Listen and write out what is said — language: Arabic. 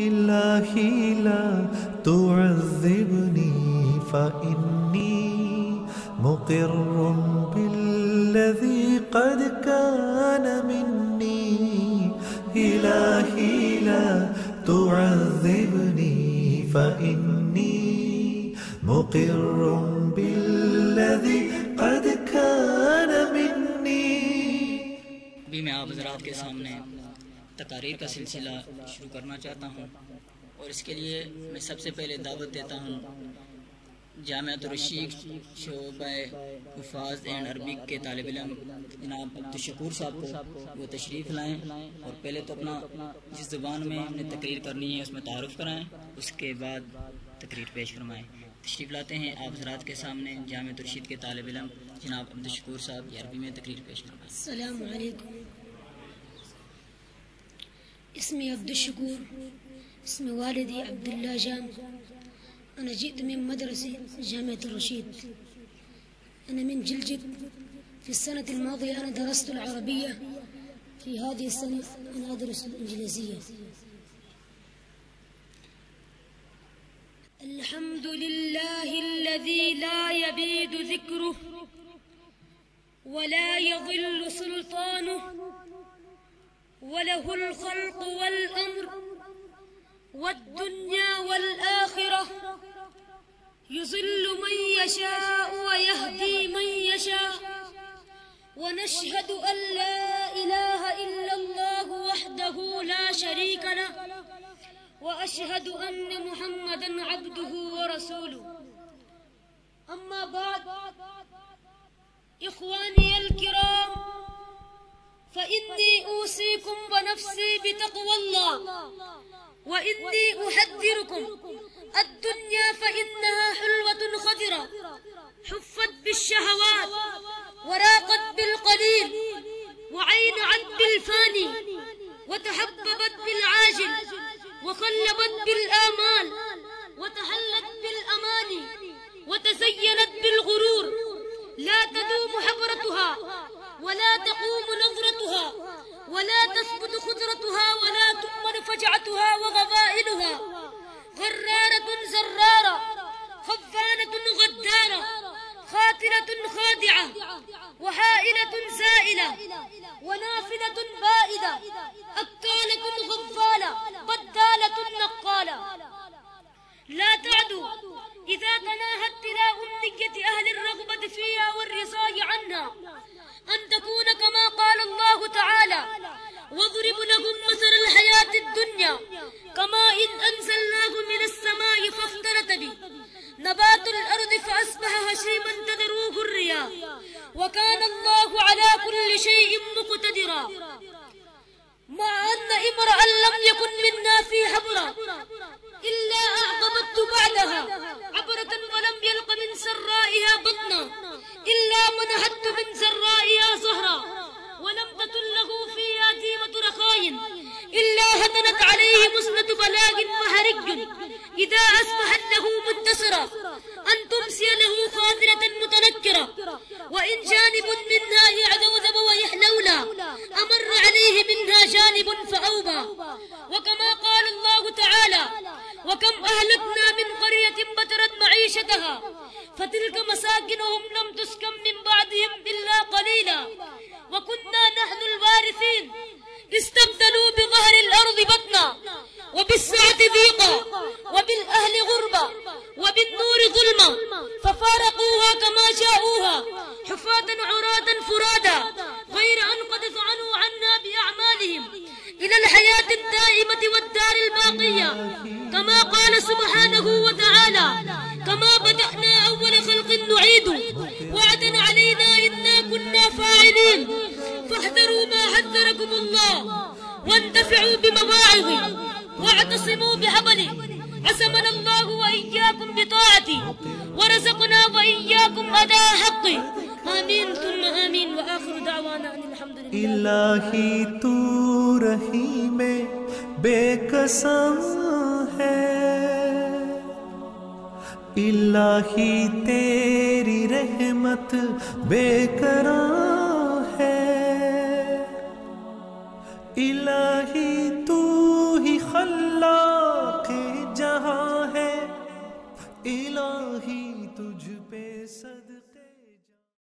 إلهي لا تعذبني فإني مقر بالذي قد كان مني. إلهي لا تعذبني فإني مقر بالذي قد كان مني. भी मैं आप हज़रात के सामने तकारीर का सिलसिला शुरू करना चाहता हूँ और इसके लिए मैं सबसे पहले दावत देता हूँ जामिअत रशीद शोबा हुफ़ाज़ एंड अरबिक के तालिब इल्म जनाब अब्दुल साहब को वो तशरीफ़ लाएँ और पहले तो अपना जिस ज़ुबान में हमने तकरीर करनी है उसमें तारुफ़ कराएँ, उसके बाद तकरीर पेश फरमाएँ। तशरीफ़ लाते हैं आप हज़रात के सामने जामिअत रशीद के तालिब इल्म जनाब अब्दुल साहब अरबी में तकरीर पेश फरमाएँ। अस्सलामु अलैकुम। اسمي عبد الشكور، اسم والدي عبد الله جام. أنا جئت من مدرسة جامعة الرشيد. أنا من جلجت. في السنة الماضية أنا درست العربية، في هذه السنة أنا أدرس الإنجليزية. الحمد لله الذي لا يبيد ذكره ولا يضل سلطانه، وله الخلق والأمر والدنيا والآخرة، يضل من يشاء ويهدي من يشاء. ونشهد أن لا إله إلا الله وحده لا شريك له، وأشهد أن محمدا عبده ورسوله. أما بعد، إخواني الكرام، فإني أوصيكم ونفسي بتقوى الله، وإني أحذركم الدنيا فإنها حلوة خضرة حفت بالشهوات وراقت بالقليل وعينعت بالفاني وتحببت بالعاجل وخلبت بالآمال وتحلت بالأماني وتزينت بالغرور. لا تدوم حبرتها ولا تقوم نظرتها ولا تثبت خضرتها ولا تؤمن فجعتها وغبائلها. غرارة زرارة خفانة غدارة خاتلة خادعة وحائلة زائلة ونافلة بائدة أكالة غفالة بدالة نقالة. لا تعدو إذا تناهت تلاء النية أهل الرغبة فيها والرصاع عنها أن تكون كما قال الله تعالى: واضرب لهم مثل الحياة الدنيا كماء إن أنزلناه من السماء فاختلط به نبات الأرض فأصبح هشيما تذروه الرياح وكان الله على كل شيء مقتدرا. مع أن امرأ لم يكن منا في حبرة إلا أعقبت بعدها عبرة ولم يلق من سرائها بطنا إلا منحت من سرائها زهرا ولم تكن له فيها ديمة رخاء إلا هدنت عليه مسنة بلاغ وحرج إذا أصبحت له مدسرا أن تمسي له خاذلة متنكرة. وإن جانب منها يعذوذب ويحلولا أمر عليه منها جانب فأوبى. وكما قال الله تعالى: وكم أهلكنا من قرية بطرت معيشتها فتلك مساكنهم لم تسكن من بعدهم إلا قليلا وكنا نحن الوارثين. استبدلوا بظهر الأرض بطنا وبالسعة ضيقا وبالأهل غربا وبالنور ظلما ففارقوها كما جاءوها حفاة عراة فرادا غير أن قد فعلوا عنا بأعمالهم إلى الحياة الدائمة والدار الباقية. كما قال سبحانه وتعالى: كما بدأنا أول خلق نعيد وعدا علينا إنا كنا فاعلين. فاحذروا ما حذركم الله وانتفعوا بمواعظه واعتصموا بحبله. عصمنا الله وإياكم بطاعته ورزقنا وإياكم أداء حقه. آمين ثم آمين وآخر دعوانا أن الحمد لله. इलाही तू रहीम बेकसम है, इलाही तेरी रहमत बेकरार है। इलाही तू ही खल्ला इलाही तुझ